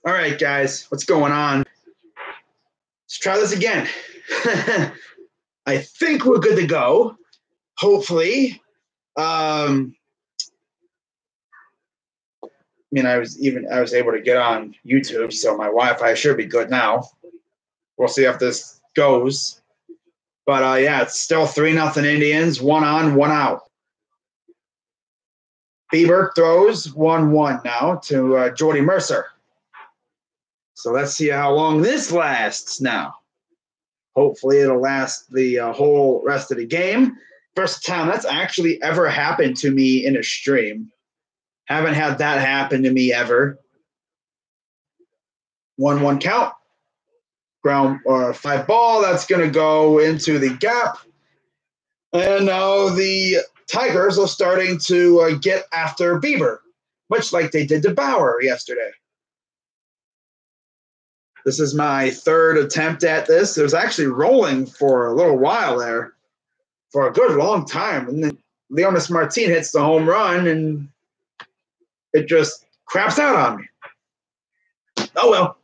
All right, guys, what's going on? Let's try this again. I think we're good to go. Hopefully. I was able to get on YouTube, so my Wi-Fi should be good now. We'll see if this goes. But yeah, it's still 3-0 Indians, 1 on, 1 out. Bieber throws 1-1 now to Jordy Mercer. So let's see how long this lasts now. Hopefully it'll last the whole rest of the game. First time that's actually ever happened to me in a stream. Haven't had that happen to me ever. 1-1 count. Ground or 5 ball. That's going to go into the gap. And now the Tigers are starting to get after Bieber, much like they did to Bauer yesterday. This is my third attempt at this. It was actually rolling for a little while there, for a good long time. And then Leonys Martin hits the home run, and it just craps out on me. Oh, well.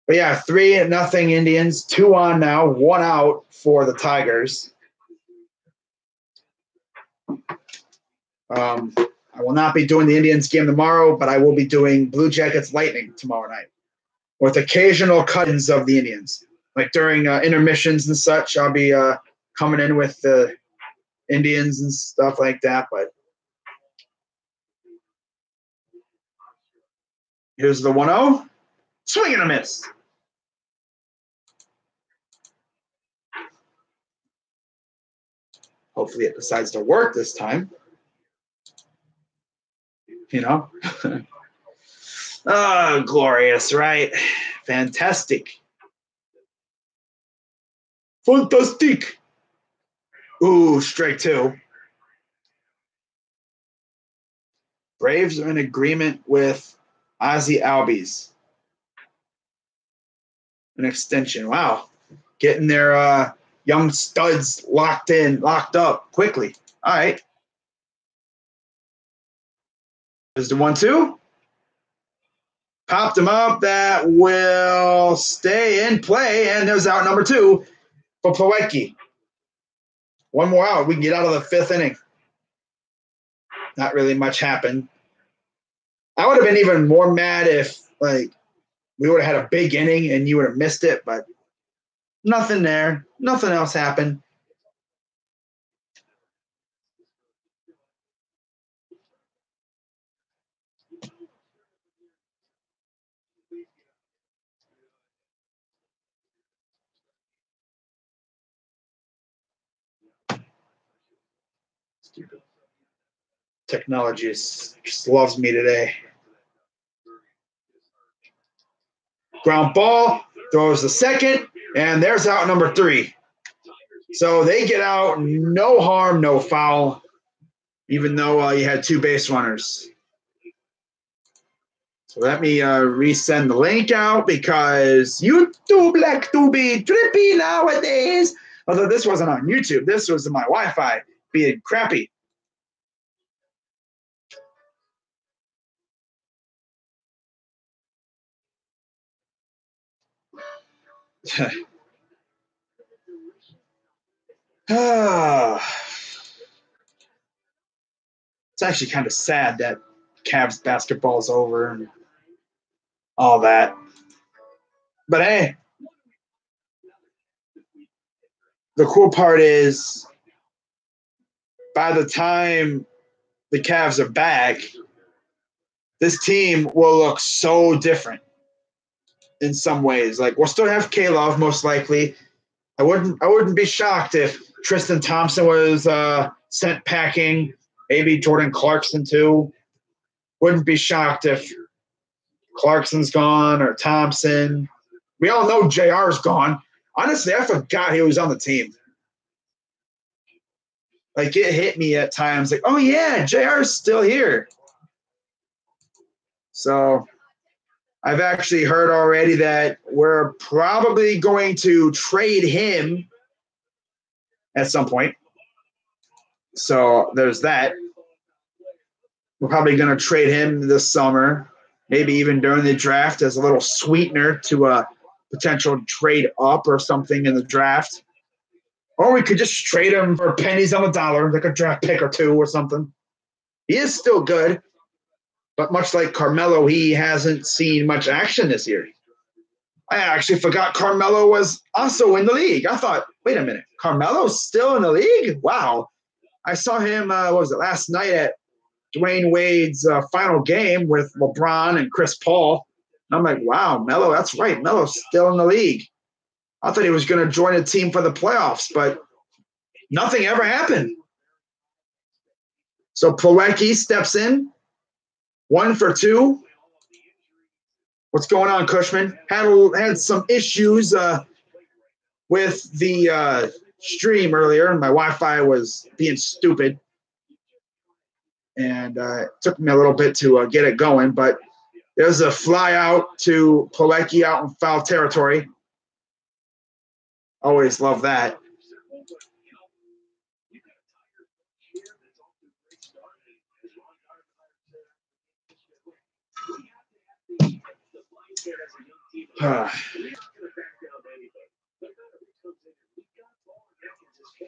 But yeah, 3-0 Indians, 2 on now, 1 out for the Tigers. I will not be doing the Indians game tomorrow, but I will be doing Blue Jackets Lightning tomorrow night with occasional cut-ins of the Indians. Like during intermissions and such, I'll be coming in with the Indians and stuff like that. But here's the 1-0. Swing and a miss. Hopefully it decides to work this time. You know? Oh, glorious, right? Fantastic. Fantastic. Ooh, strike 2. Braves are in agreement with Ozzie Albies. An extension. Wow. Getting their young studs locked up quickly. All right. There's the 1-2. Popped him up. That will stay in play. And there's out number 2 for Plawecki. One more out. We can get out of the 5th inning. Not really much happened. I would have been even more mad if, we would have had a big inning and you would have missed it, but nothing there. Nothing else happened. Stupid. Technology just loves me today. Ground ball, throws the second, and there's out number 3. So they get out, no harm, no foul, even though you had 2 base runners. So let me resend the link out because YouTube like to be trippy nowadays. Although this wasn't on YouTube. This was my Wi-Fi being crappy. It's actually kind of sad that Cavs basketball is over and all that. But hey, the cool part is by the time the Cavs are back, this team will look so different in some ways. Like, we'll still have K-Love most likely. I wouldn't be shocked if Tristan Thompson was sent packing. Maybe Jordan Clarkson too. Wouldn't be shocked if Clarkson's gone or Thompson. We all know JR's gone. Honestly, I forgot he was on the team. Like, it hit me at times like, oh yeah, JR's still here. So I've actually heard already that we're probably going to trade him at some point. So there's that. We're probably going to trade him this summer, maybe even during the draft as a little sweetener to a potential trade up or something in the draft. Or we could just trade him for pennies on the dollar, like a draft pick or two or something. He is still good, but much like Carmelo, he hasn't seen much action this year. I actually forgot Carmelo was also in the league. I thought, wait a minute, Carmelo's still in the league? Wow. I saw him, what was it, last night at Dwayne Wade's final game with LeBron and Chris Paul. And I'm like, wow, Melo, that's right. Melo's still in the league. I thought he was going to join a team for the playoffs, but nothing ever happened. So Plawecki steps in, 1 for 2. What's going on, Cushman? Had some issues with the stream earlier. My Wi-Fi was being stupid, and it took me a little bit to get it going. But there's a fly out to Plawecki out in foul territory. Always love that.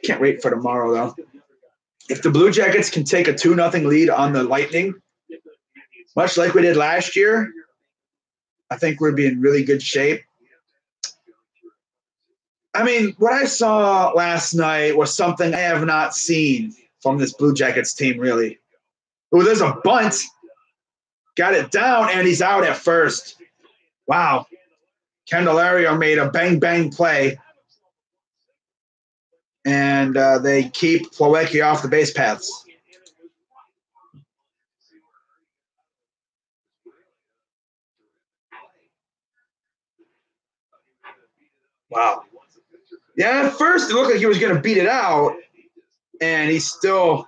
Can't wait for tomorrow, though. If the Blue Jackets can take a 2-0 lead on the Lightning, much like we did last year, I think we'd be in really good shape. I mean, what I saw last night was something I have not seen from this Blue Jackets team, really. Oh, there's a bunt. Got it down, and he's out at first. Wow. Candelario made a bang-bang play. And they keep Plawecki off the base paths. Wow. Yeah, at first it looked like he was going to beat it out, and he still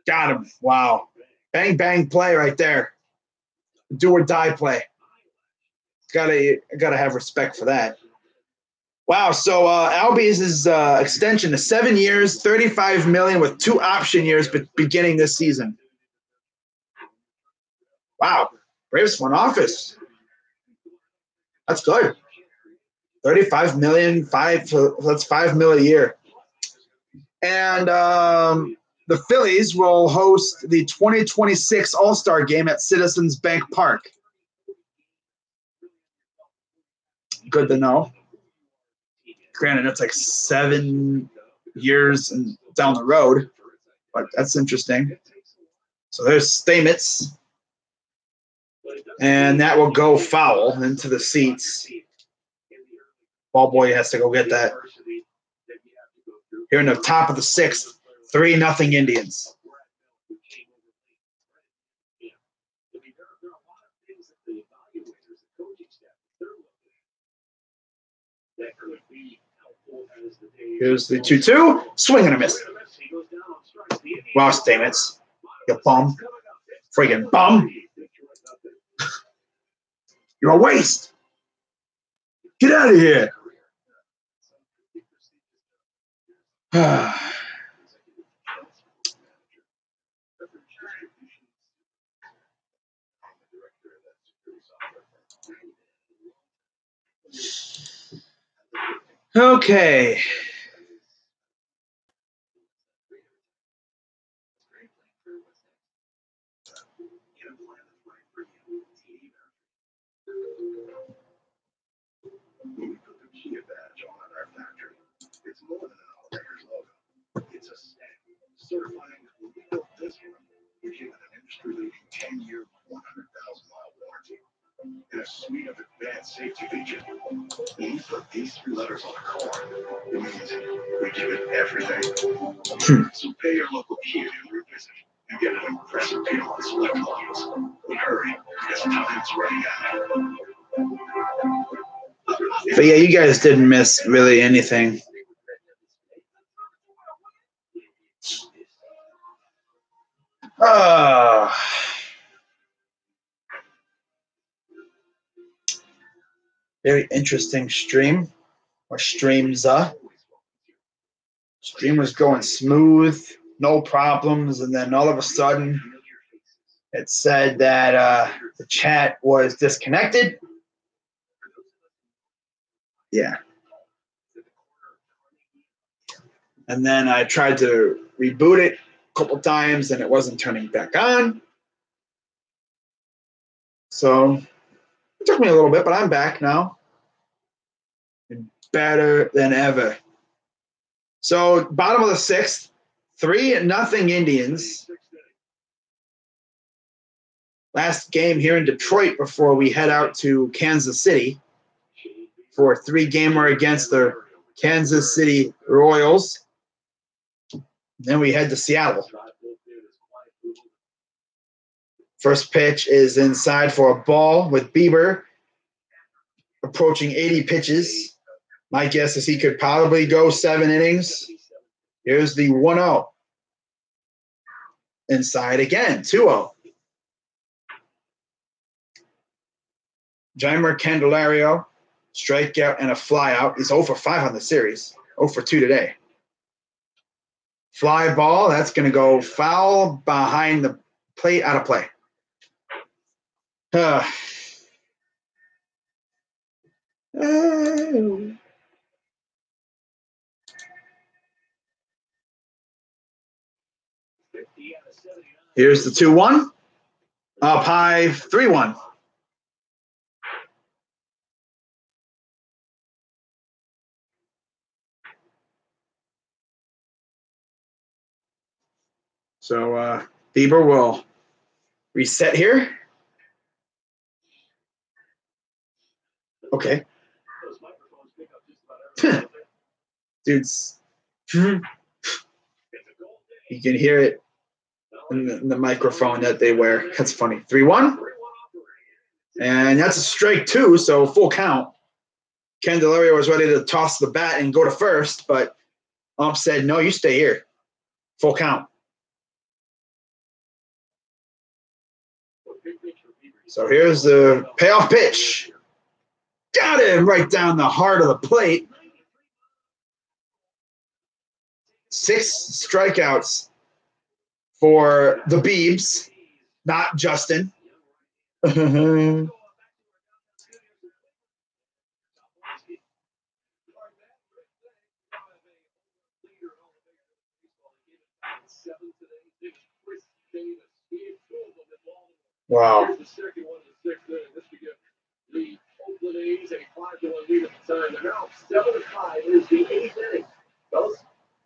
got him. Wow. Bang, bang play right there. Do or die play. Gotta have respect for that. Wow, so Albies' extension to 7 years, $35 million with 2 option years beginning this season. Wow, Braves front office. That's good. $35 million, that's $5 million a year. And the Phillies will host the 2026 All-Star Game at Citizens Bank Park. Good to know. Granted, it's like 7 years and down the road, but that's interesting. So there's Stamets, and that will go foul into the seats. Ball boy has to go get that. Here in the top of the 6th, 3-0 Indians. Here's the 2-2. Swing and a miss. Wow, Stamets. You bum. Friggin' bum. You're a waste. Get out of here. Okay. It's more than an Outriders logo. It's a stamp certifying that we built this one, we're given an industry-leading 10-year, 100,000-mile warranty and a suite of advanced safety features. When we put these 3 letters on a car, it means we give it everything. So pay your local Kia and revisit and get an impressive deal on select models. But hurry, because time's running out. But yeah, you guys didn't miss really anything. Very interesting stream, or streams. Stream was going smooth, no problems, and then all of a sudden, It said that the chat was disconnected. Yeah. And then I tried to reboot it a couple times and it wasn't turning back on. So it took me a little bit, but I'm back now. And better than ever. So bottom of the sixth, 3-0 Indians. Last game here in Detroit before we head out to Kansas City for a 3-gamer against the Kansas City Royals. Then we head to Seattle. First pitch is inside for a ball with Bieber approaching 80 pitches. My guess is he could probably go 7 innings. Here's the 1-0. Inside again, 2-0. Jeimer Candelario, strikeout and a flyout. He's 0 for 5 on the series, 0 for 2 today. Fly ball, that's going to go foul behind the plate, out of play. Here's the 2-1. Up high, 3-1. So Bieber will reset here. Okay. Dudes. You can hear it in the microphone that they wear. That's funny. 3-1. And that's a strike 2, so full count. Candelario was ready to toss the bat and go to first, but ump said, no, you stay here. Full count. So here's the payoff pitch. Got him right down the heart of the plate. 6 strikeouts for the Biebs, not Justin. Wow.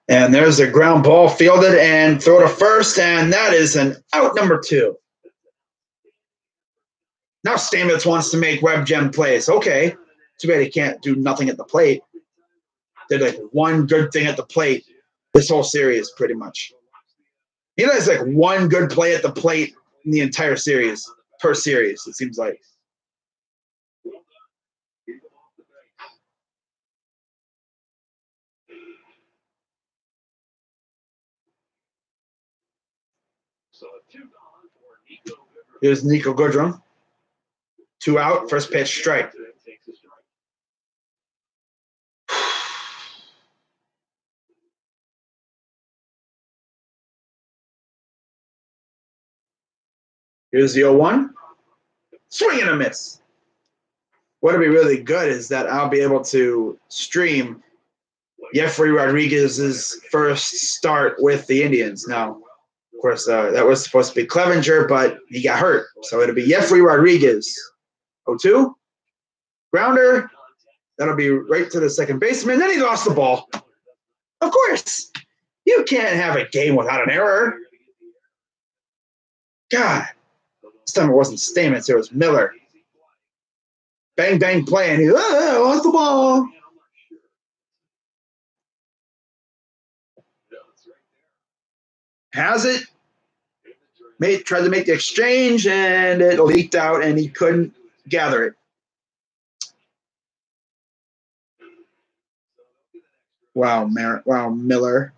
And there's a ground ball fielded and throw to first, and that is an out number 2. Now Stamets wants to make Web Gem plays. Okay. Too bad he can't do nothing at the plate. Did like one good thing at the plate this whole series, pretty much. He has like one good play at the plate in the entire series, per series, it seems like. Here's Nico Goodrum. 2 out, first pitch, strike. Here's the 0-1. Swing and a miss. What'll be really good is that I'll be able to stream Jeffrey Rodriguez's first start with the Indians. Now, of course, that was supposed to be Clevenger, but he got hurt. So it'll be Jeffrey Rodriguez. 0-2. Grounder. That'll be right to the second baseman. Then he lost the ball. Of course. You can't have a game without an error. God. This time it wasn't Stamets, it was Miller. Bang, bang, play, and he lost the ball. Has it. Tried to make the exchange, and it leaked out, and he couldn't gather it. Wow, Miller.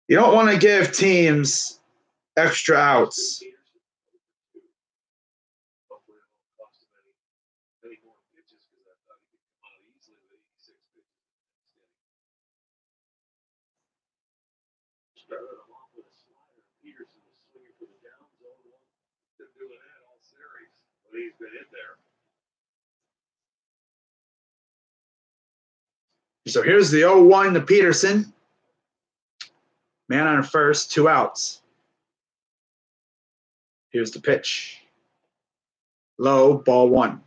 You don't want to give teams extra outs. So here's the 0-1 to Peterson. Man on first, 2 outs. Here's the pitch. Low, ball 1.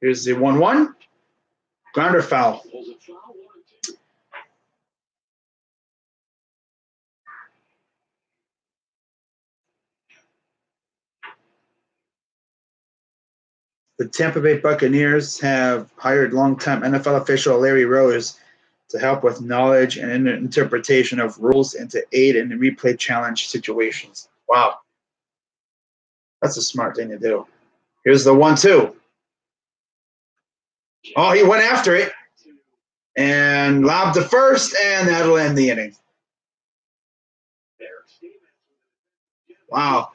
Here's the 1-1. Grounder foul. The Tampa Bay Buccaneers have hired longtime NFL official Larry Rose to help with knowledge and interpretation of rules and to aid in replay challenge situations. Wow. That's a smart thing to do. Here's the 1-2. Oh, he went after it and lobbed the first, and that'll end the inning. Wow.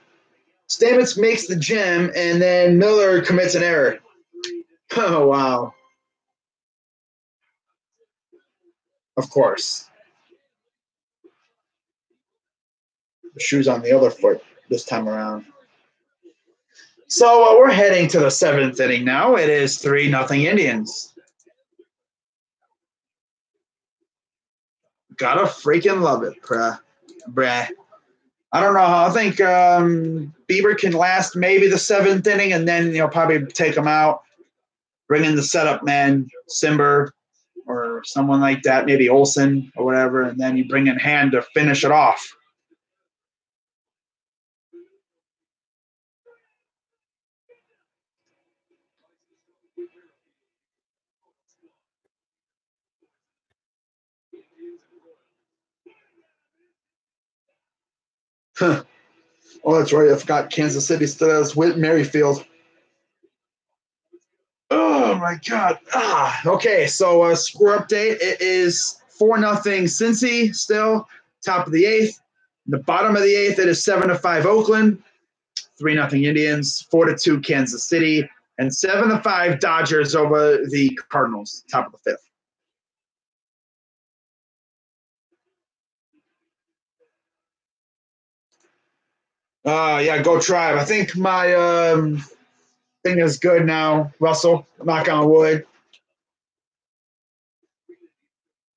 Stamets makes the gem, and then Miller commits an error. Oh, wow. Of course. The shoe's on the other foot this time around. So we're heading to the 7th inning now. It is 3-0 Indians. Gotta freaking love it, bruh. I don't know. I think Bieber can last maybe the 7th inning, and then probably take him out, bring in the setup man, Simber, or someone like that, maybe Olsen or whatever, and then you bring in Hand to finish it off. Huh. Oh, that's right. I forgot Kansas City still has Whit Merrifield. Oh, my God. Okay, so score update. It is 4-0 Cincy still, top of the 8th. In the bottom of the 8th, it is 7-5 Oakland, 3-0 Indians, 4-2 Kansas City, and 7-5 Dodgers over the Cardinals, top of the 5th. Yeah, go Tribe. I think my thing is good now, Russell. Knock on wood.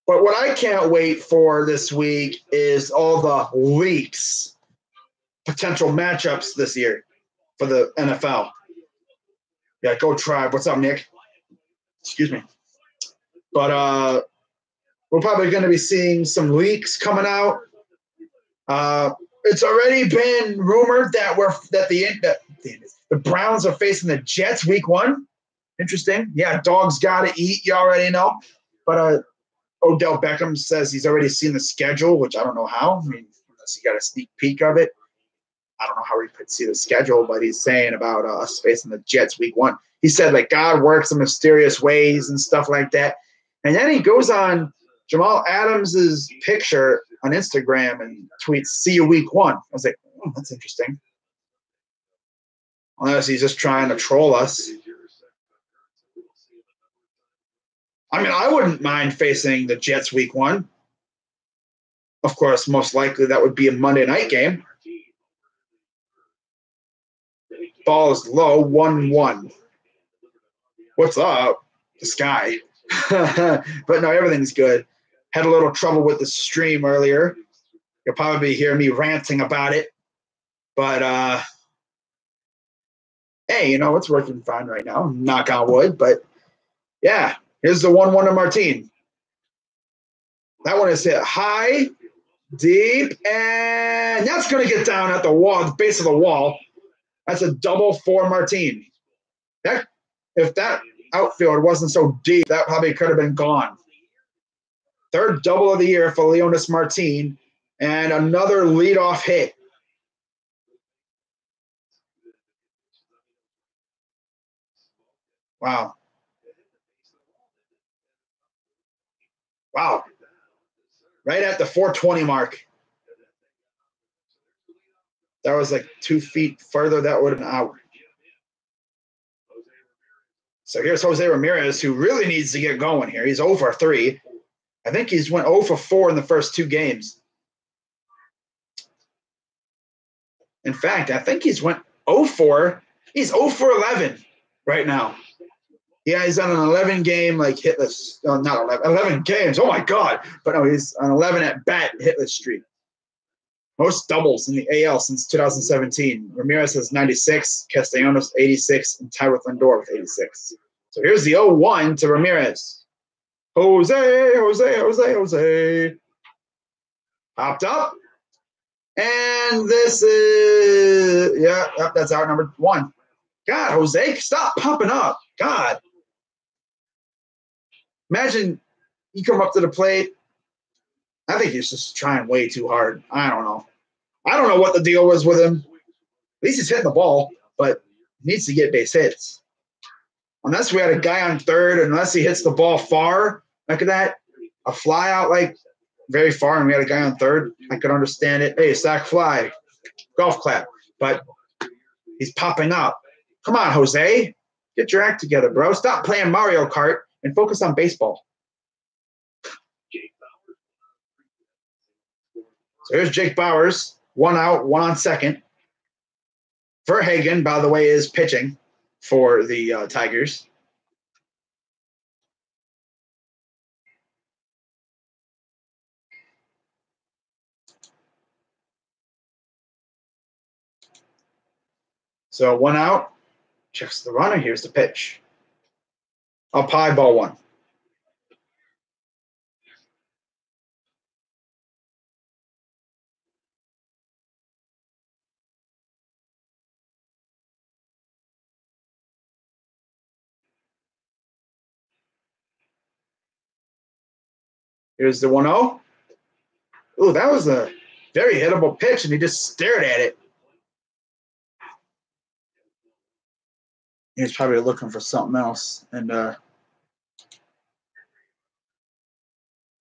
But what I can't wait for this week is all the leaks, potential matchups this year for the NFL. Yeah, go Tribe. What's up, Nick? Excuse me. But we're probably going to be seeing some leaks coming out. It's already been rumored that the Browns are facing the Jets week 1. Interesting. Yeah, dogs got to eat. You already know. But Odell Beckham says he's already seen the schedule, which I don't know how. I mean, unless he got a sneak peek of it. I don't know how he could see the schedule, but he's saying about us facing the Jets week 1. He said, like, God works in mysterious ways and stuff like that. And then he goes on Jamal Adams' picture on Instagram and tweets, "See you week 1." I was like, that's interesting. Unless he's just trying to troll us. I mean, I wouldn't mind facing the Jets week 1. Of course, most likely that would be a Monday night game. Ball is low, 1-1. What's up? The sky. But no, everything's good. Had a little trouble with the stream earlier. You'll probably hear me ranting about it. But hey, it's working fine right now. Knock on wood. But yeah, here's the 1-1 to Martin. That one is hit high, deep, and that's going to get down at the wall, the base of the wall. That's a double for Martin. If that outfield wasn't so deep, that probably could have been gone. 3rd double of the year for Leonys Martin, and another leadoff hit. Wow. Right at the 420 mark. That was like 2 feet further. That would have been out. So here's Jose Ramirez, who really needs to get going here. He's 0 for 3. I think he's went 0 for 4 in the first 2 games. In fact, I think he's went 0 for. He's 0 for 11 right now. Yeah, he's on an 11-game like hitless. No, not 11. 11 games. Oh my God! But no, he's on 11 at bat hitless streak. Most doubles in the AL since 2017. Ramirez has 96, Castellanos 86, and tied with Lindor with 86. So here's the 0-1 to Ramirez. Jose. Popped up. And this is, that's out number 1. God, Jose, stop popping up. God. Imagine you come up to the plate. I think he's just trying way too hard. I don't know. I don't know what the deal was with him. At least he's hitting the ball, but he needs to get base hits. Unless we had a guy on third, unless he hits the ball far, look at that, a fly out like very far, and we had a guy on third, I could understand it. Hey, sack fly, golf clap. But he's popping up. Come on, Jose. Get your act together, bro. Stop playing Mario Kart and focus on baseball. So here's Jake Bauers. 1 out, 1 on second. Verhagen, by the way, is pitching for the Tigers. So 1 out. Checks the runner. Here's the pitch. Up high, ball 1. Here's the 1-0. Ooh, that was a very hittable pitch, and he just stared at it. He's probably looking for something else.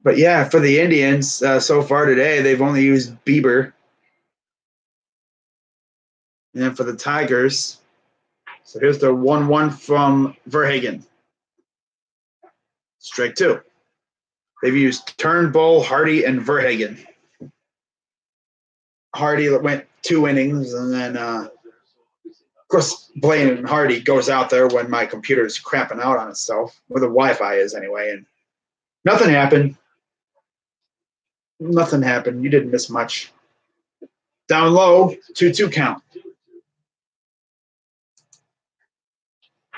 But yeah, for the Indians, so far today, they've only used Bieber. And then for the Tigers, so here's the 1-1 from Verhagen. Strike 2. They've used Turnbull, Hardy, and Verhagen. Hardy went 2 innings, and then, of course, Blaine Hardy goes out there when my computer is crapping out on itself, where the Wi-Fi is anyway, and nothing happened. Nothing happened. You didn't miss much. Down low, 2-2 count.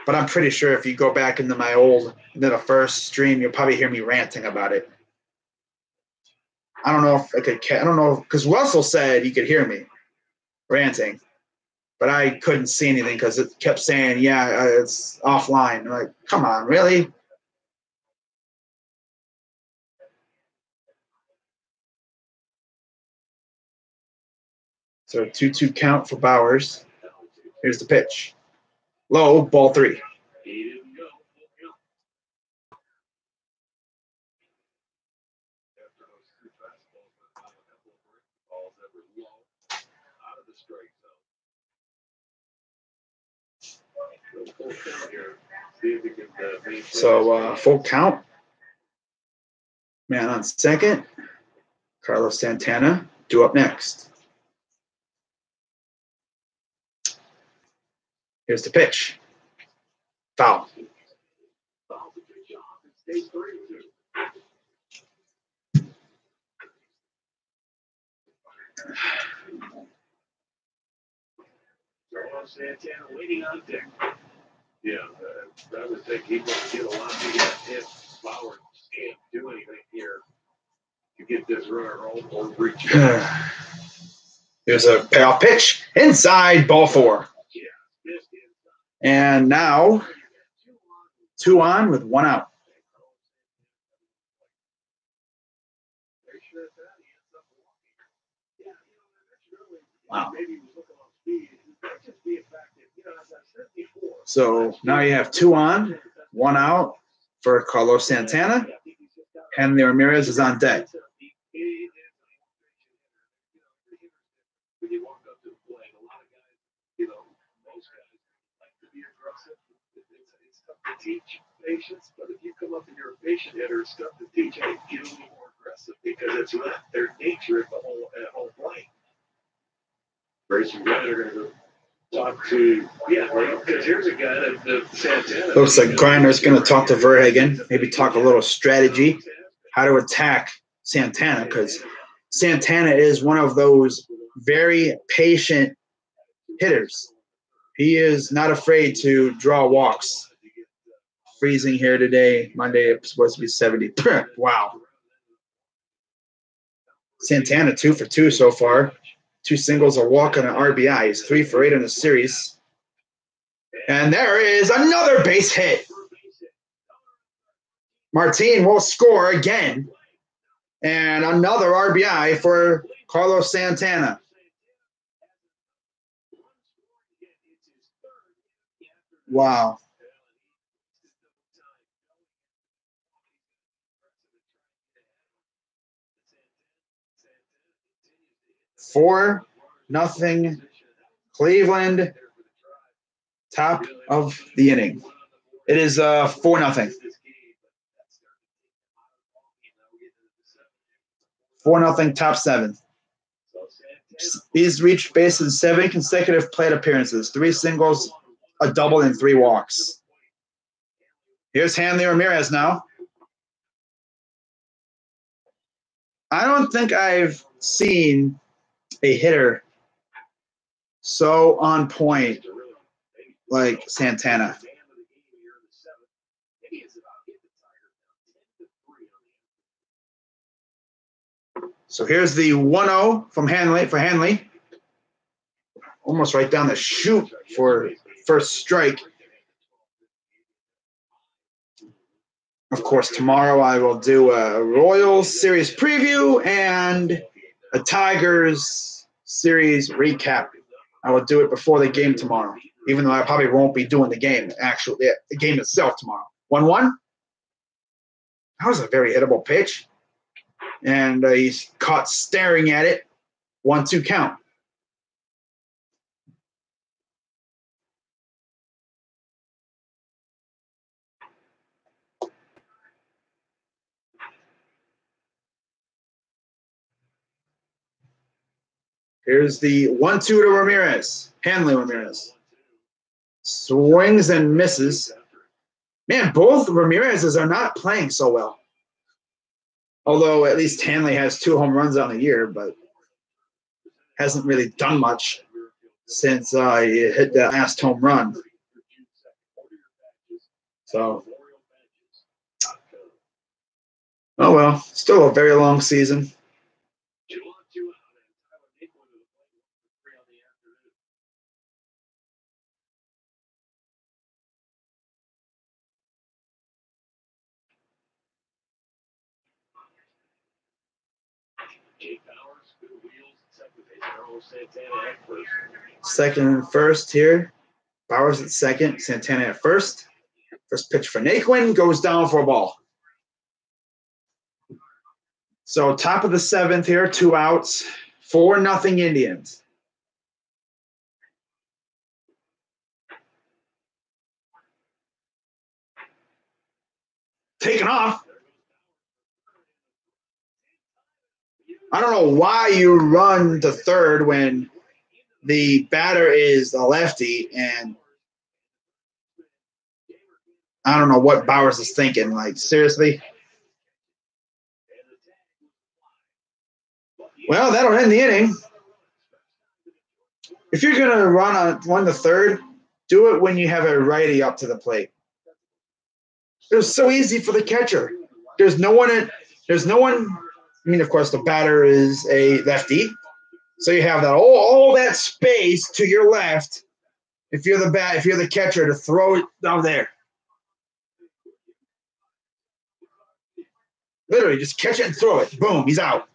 But I'm pretty sure if you go back into my old Middle First stream, you'll probably hear me ranting about it. I don't know if I could. I don't know, because Russell said he could hear me ranting, but I couldn't see anything because it kept saying, "Yeah, it's offline." I'm like, come on, really? So 2-2 count for Bauers. Here's the pitch. Low, ball 3. So full count. Man on second. Carlos Santana due up next. Here's the pitch. Foul. Santana waiting on deck. Yeah, I would think he'd want to get a lot of hits. Bauer can't do anything here to get this runner home or reach. Here's a payoff pitch. Inside, ball 4. And now 2 on with 1 out. Wow. So now you have 2 on, 1 out for Carlos Santana. Henry Ramirez is on deck. teach patience, but if you come up and you're a patient hitter, it's tough to teach. Hey, get a little more aggressive because it's not their nature at whole plate. Grayson Bennett are going to go talk to, because here's a guy that Santana. Looks like Greiner's going to talk to Verhagen, maybe talk a little strategy, how to attack Santana, because Santana is one of those very patient hitters. He is not afraid to draw walks. Freezing here today. Monday, it's supposed to be 70. Wow. Santana 2 for 2 so far. 2 singles, a walk, and an RBI. He's 3 for 8 in the series. And there is another base hit. Martin will score again. And another RBI for Carlos Santana. Wow. Four, nothing. Cleveland, top of the inning. It is 4-0. 4-0, top 7. He's reached base in 7 consecutive plate appearances, 3 singles, a double, and 3 walks. Here's Hanley Ramirez now. I don't think I've seen a hitter so on point like Santana. So here's the 1-0 from Hanley for Hanley. Almost right down the chute for first strike. Of course, tomorrow I will do a Royals series preview and a Tigers series recap. I will do it before the game tomorrow, even though I probably won't be doing the game, actually, the game itself tomorrow. 1-1. That was a very hittable pitch. And he's caught staring at it. 1-2 count. Here's the 1-2 to Ramirez. Hanley Ramirez. Swings and misses. Man, both Ramirez's are not playing so well. Although at least Hanley has 2 home runs on the year, but hasn't really done much since he hit that last home run. So, oh well, still a very long season. Second and first here. Bowers at second. Santana at first. First pitch for Naquin goes down for a ball. So top of the 7th here, 2 outs, 4-0 Indians. Taken off. I don't know why you run to third when the batter is a lefty, and I don't know what Bowers is thinking. Like, seriously? Well, that'll end the inning. If you're going to run to third, do it when you have a righty up to the plate. It was so easy for the catcher. There's no one. I mean, of course, the batter is a lefty, so you have that all that space to your left. If you're the catcher, to throw it down there. Literally, just catch it and throw it. Boom, he's out.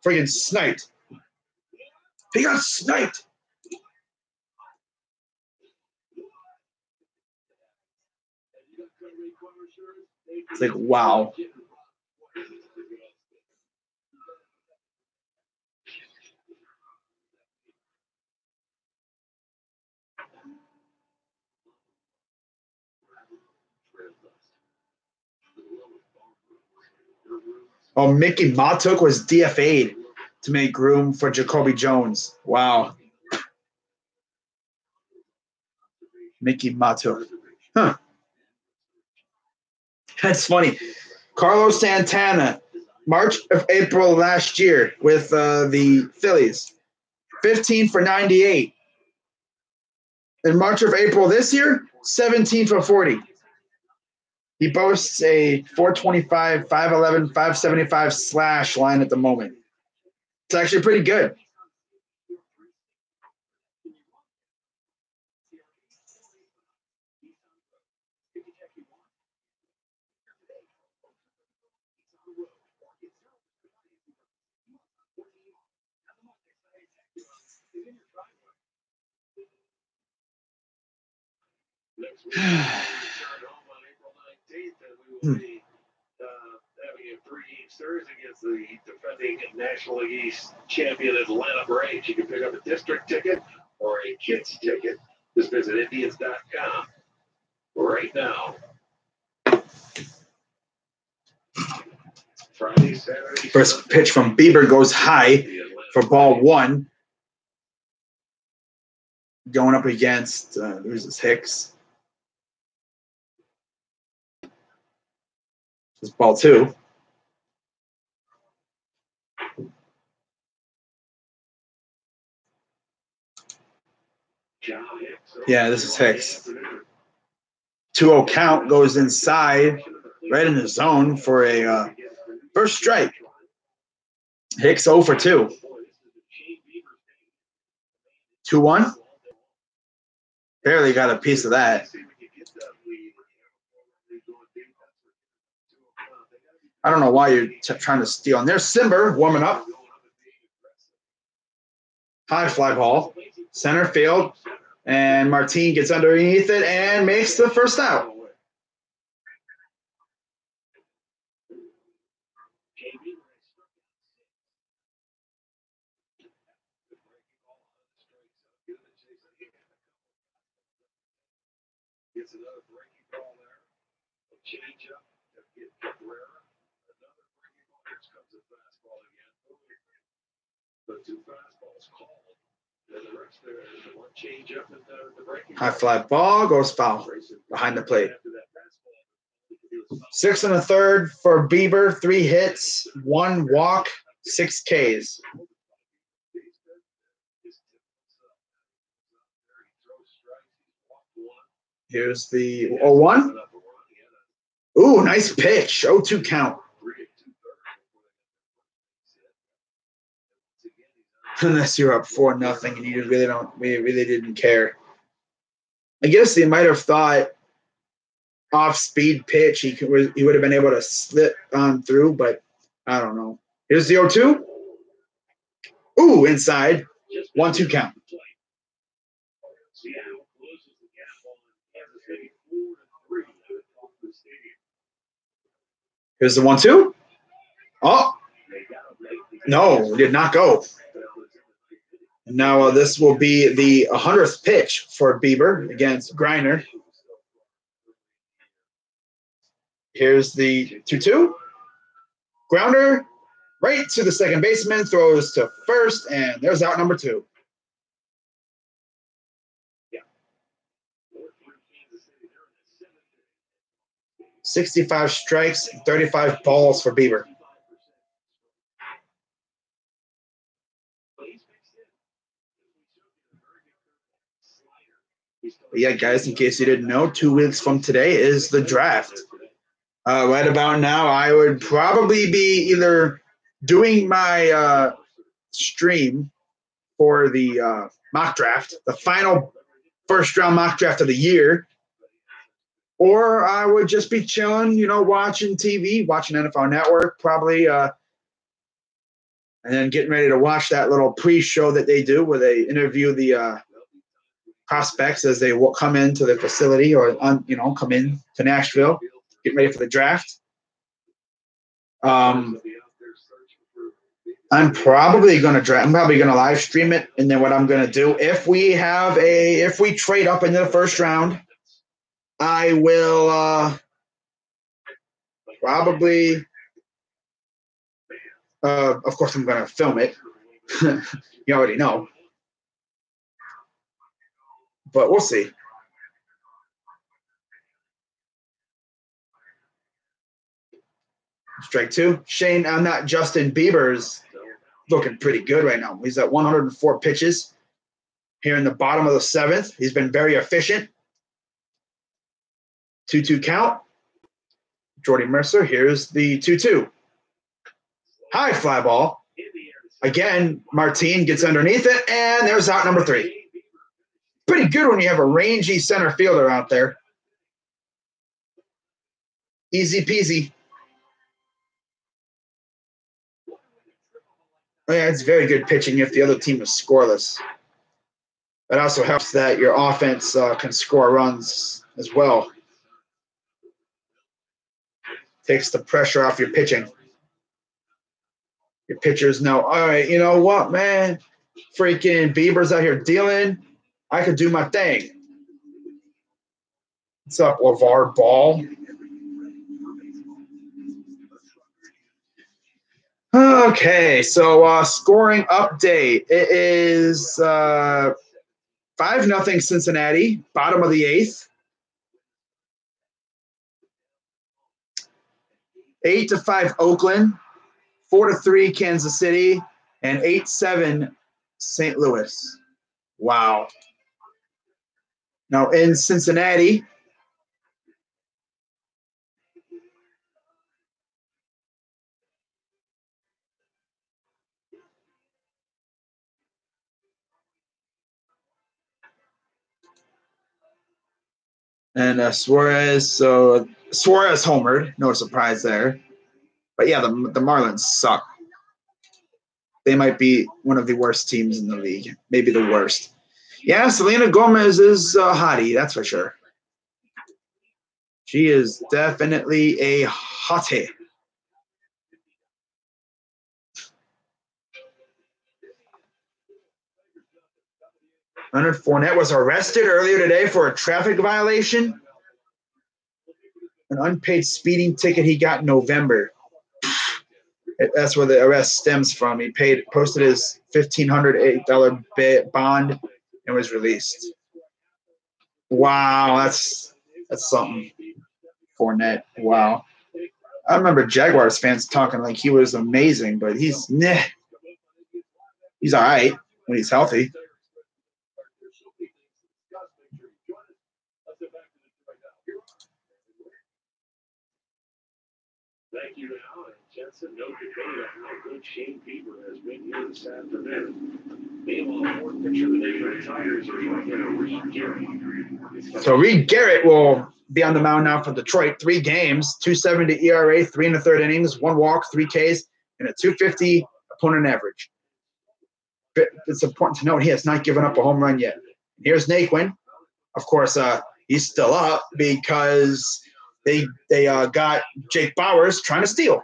Friggin' sniped. He got sniped. It's like, wow. Oh, Mickey Matuk was DFA'd to make room for Jacoby Jones. Wow. Mickey Matuk. Huh. That's funny. Carlos Santana, March of April last year with the Phillies. 15 for 98. In March of April this year, 17 for 40. He boasts a 425, 511, 575 slash line at the moment. It's actually pretty good. Having a 3-game series against the defending National League East champion Atlanta Braves. You can pick up a district ticket or a kids ticket. Just visit Indians.com right now. Friday, Saturday. First pitch from Bieber goes high for ball one. Going up against, who's this, Hicks? This is ball two. Yeah, this is Hicks. 2-0 count goes inside, right in the zone for a first strike. Hicks 0 for 2. 2-1. Barely got a piece of that. I don't know why you're trying to steal. And there's Simber warming up. High fly ball. Center field. And Martin gets underneath it and makes the first out. Gets another breaking ball there. A change up to get Cabrera. Another breaking ball. Here comes a fastball again. The two fastballs called. And the rest there is the one change up and the breaking High fly ball goes foul behind the plate. 6 1/3 for Bieber. 3 hits, 1 walk, 6 Ks. Here's the 0-1. Ooh, nice pitch. 0-2 count. Unless you're up 4-0 and you really didn't care. I guess they might have thought off-speed pitch he would have been able to slip on through, but I don't know. Here's the 0-2. Ooh, inside. 1-2 count. Here's the 1-2. Oh, no, did not go. Now this will be the 100th pitch for Bieber against Griner. Here's the 2-2. Grounder right to the second baseman, throws to first, and there's out number 2. 65 strikes, 35 balls for Bieber. But yeah, guys, in case you didn't know, 2 weeks from today is the draft. Right about now, I would probably be either doing my stream for the mock draft, the final first-round mock draft of the year, or I would just be chilling, watching TV, watching NFL Network, probably, and then getting ready to watch that little pre-show that they do where they interview the prospects as they come into the facility or, come in to Nashville, getting ready for the draft. I'm probably going to live stream it, and then what I'm going to do, if we trade up into the first round, I will probably Of course, I'm going to film it. You already know. But we'll see. Strike two. Shane, not Justin Bieber's looking pretty good right now. He's at 104 pitches here in the bottom of the seventh. He's been very efficient. 2-2 count. Jordy Mercer, here's the 2-2. High fly ball. Again, Martin gets underneath it, and there's out number 3. Pretty good when you have a rangy center fielder out there. Easy peasy. Oh, yeah, it's very good pitching if the other team is scoreless. It also helps that your offense can score runs as well. Takes the pressure off your pitching. Your pitchers know, all right, you know what, man? Freaking Bieber's out here dealing. I could do my thing. What's up, LeVar Ball? Okay, so scoring update. It is 5-0 Cincinnati, bottom of the 8th. 8-5 Oakland, 4-3 Kansas City, and 8-7 St. Louis. Wow. Now in Cincinnati, and Suarez. So Suarez homered. No surprise there. But yeah, the Marlins suck. They might be one of the worst teams in the league. Maybe the worst. Yeah, Selena Gomez is a hottie, that's for sure. She is definitely a hottie. Leonard Fournette was arrested earlier today for a traffic violation. An unpaid speeding ticket he got in November. That's where the arrest stems from. He posted his $1,508 bond and was released. Wow, that's something. Fournette, wow. I remember Jaguars fans talking like he was amazing, but he's all right when he's healthy. Thank you, Al and Jensen. No debate on how good Shane Bieber has been here this afternoon. Meanwhile, fourth pitcher of the day for the Tigers is Reed Garrett. So Reed Garrett will be on the mound now for Detroit. 3 games, 2.70 ERA, 3 1/3 innings, 1 walk, 3 Ks, and a 250 opponent average. But it's important to note he has not given up a home run yet. Here's Naquin. Of course, he's still up because they got Jake Bauers trying to steal.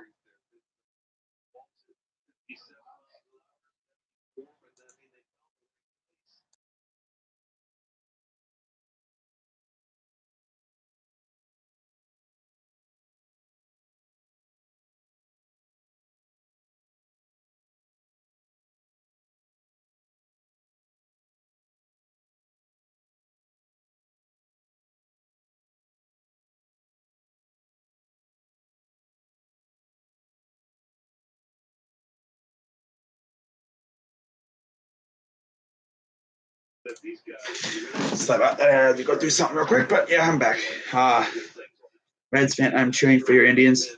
Slap out there to go do something real quick, but yeah, I'm back. Reds fan, I'm cheering for your Indians.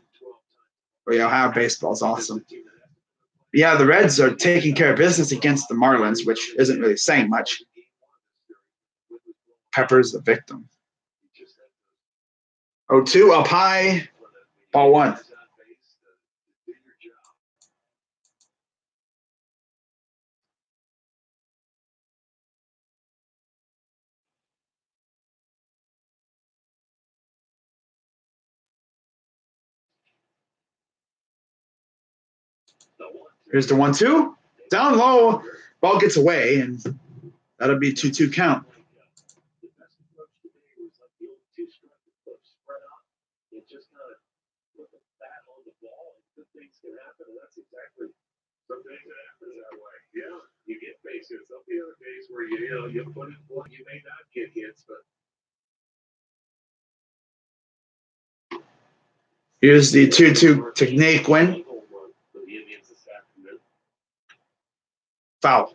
But Ohio baseball is awesome. Yeah, the Reds are taking care of business against the Marlins, which isn't really saying much. Pepper's the victim. 0-2 up high, ball 1. Here's the 1-2. Down low, ball gets away, and that'll be 2-2 count. Just kind of put the bat on the ball and good things can happen, and that's exactly where you put in one, you may not get hits, but here's the 2-2 to Naquin. Foul.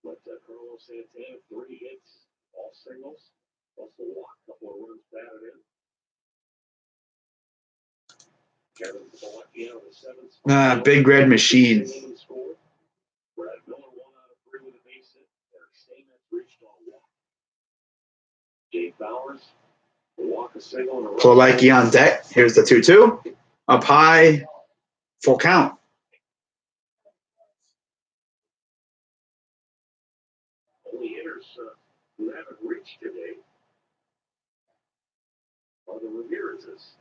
But Carlos Santana, 3 hits, all singles, also walk, a couple of runs batted in. Kevin Polacchi out of the 7th. Big red machine. Brad Miller 1 out of 3 with a base hit. Eric Stamets reached on a walk. Jake Bowers, a walk, a single, and a run. Polacchi on deck. Here's the 2-2. Up high. Full count. Only hitters who haven't reached today are the Ramirez's.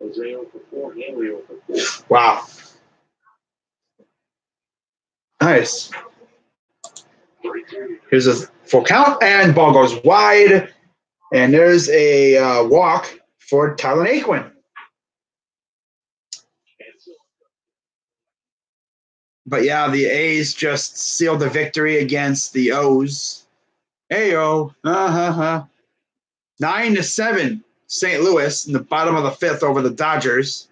Jose 0 for 4, Hanley 0 for 4. Wow. Nice. Here's a full count, and ball goes wide. And there's a walk for Tyler Naquin. But yeah, the A's just sealed the victory against the O's. Ayo. 9-7, St. Louis in the bottom of the 5th over the Dodgers.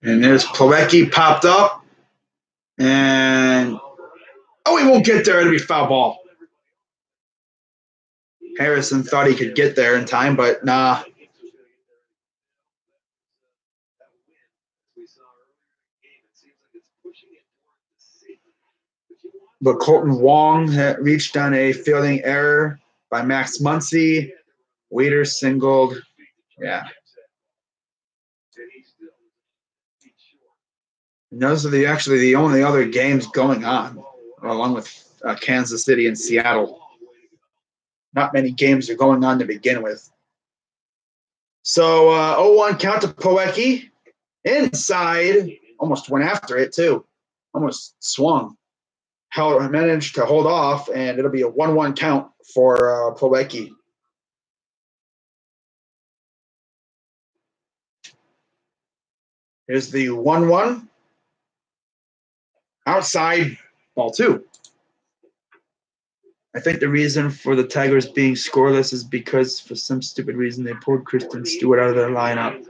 And there's Plawecki popped up. And, oh, he won't get there. It'll be foul ball. Harrison thought he could get there in time, but nah. But Colton Wong had reached on a fielding error by Max Muncy. Waiter singled. Yeah. And those are the only other games going on, along with Kansas City and Seattle. Not many games are going on to begin with. So 0-1 count to Plawecki. Inside, almost went after it too. Almost swung. Managed to hold off, and it'll be a 1-1 count for Plawecki. Here's the 1-1. Outside, ball 2. I think the reason for the Tigers being scoreless is because for some stupid reason they pulled Kristen Stewart out of their lineup.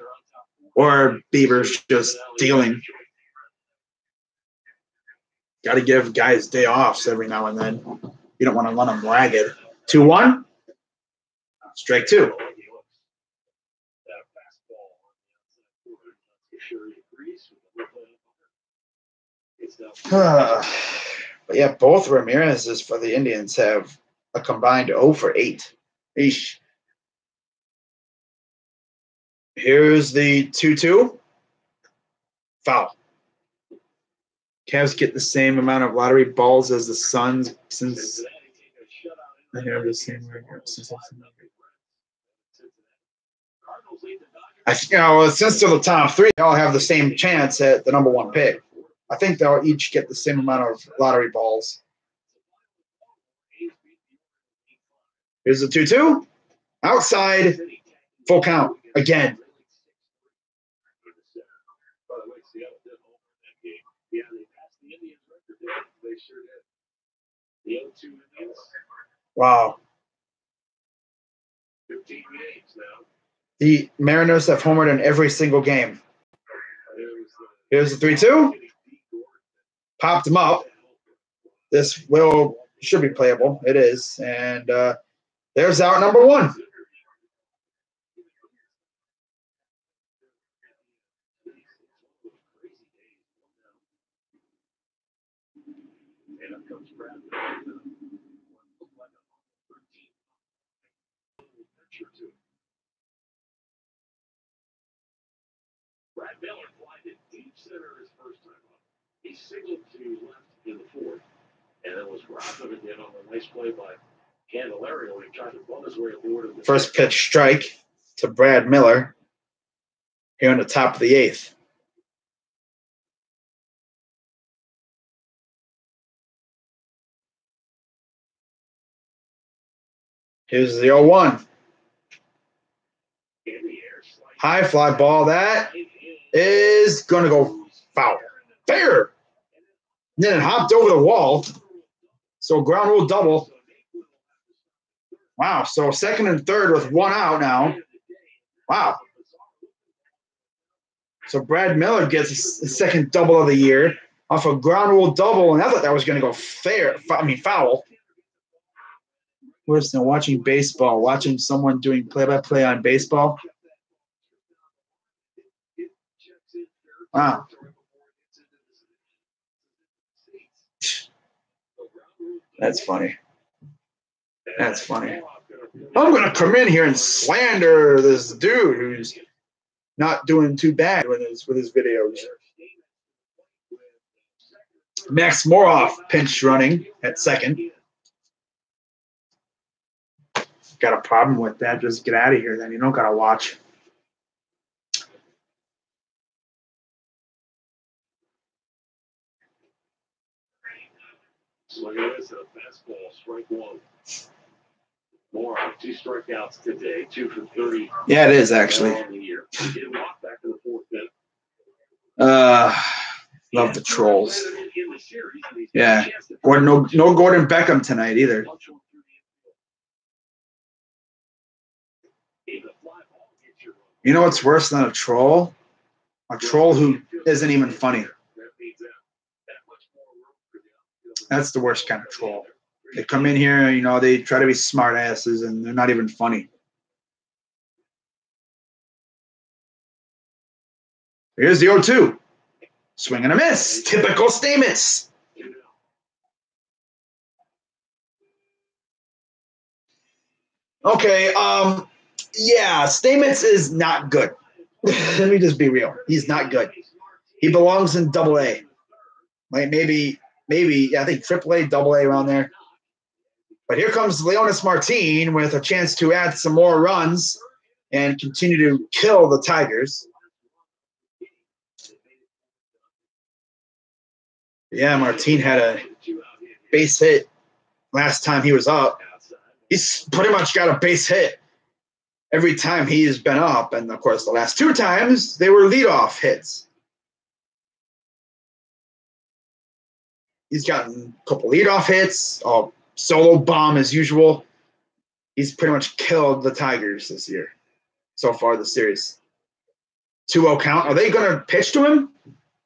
Or Bieber's just dealing. Got to give guys day offs every now and then. You don't want to run them ragged. 2-1. Strike 2. But yeah, both Ramirez's for the Indians have a combined 0 for 8. Eesh. Here's the 2-2. Foul. Cavs get the same amount of lottery balls as the Suns since they have the same record. Since they're the top 3, they all have the same chance at the number 1 pick. I think they'll each get the same amount of lottery balls. Here's the 2-2. Outside. Full count. Again. Wow. The Mariners have homered in every single game. Here's the 3-2. Popped him up. This should be playable. It is. And there's out number 1. Brad Miller flied it deep center his first time up. He signaled to left in the 4th, and then was robbed of it again on a nice play by Candelario when he tried to bum his way aboard. First pitch strike to Brad Miller here on the top of the 8th. Here's the 0-1. High fly ball. That is going to go foul. Fair. And then it hopped over the wall. So ground rule double. Wow. So second and third with one out now. Wow. So Brad Miller gets his second double of the year off a ground rule double, and I thought that was going to go foul. Worse than watching baseball, watching someone doing play-by-play on baseball. Wow. That's funny. That's funny. I'm going to come in here and slander this dude who's not doing too bad with his videos. Max Moroff pinch running at second. Got a problem with that, just get out of here then. You don't got to watch. Look at this, a fastball, strike one. More 2 strikeouts today, 2 for 30. Yeah, it is actually. Love the Trolls. Yeah, no Gordon Beckham tonight either. You know what's worse than a troll? A troll who isn't even funny. That's the worst kind of troll. They come in here, you know, they try to be smart asses, and they're not even funny. Here's the 0-2. Swing and a miss. Typical Stamets. Okay, yeah, Stamets is not good. Let me just be real. He's not good. He belongs in AA. Like maybe, I think AAA, AA around there. But here comes Leonys Martin with a chance to add some more runs and continue to kill the Tigers. Yeah, Martin had a base hit last time he was up. He's pretty much got a base hit every time he's been up. And, of course, the last 2 times, they were leadoff hits. He's gotten a couple leadoff hits, a solo bomb as usual. He's pretty much killed the Tigers this year so far this series. 2-0 count. Are they going to pitch to him?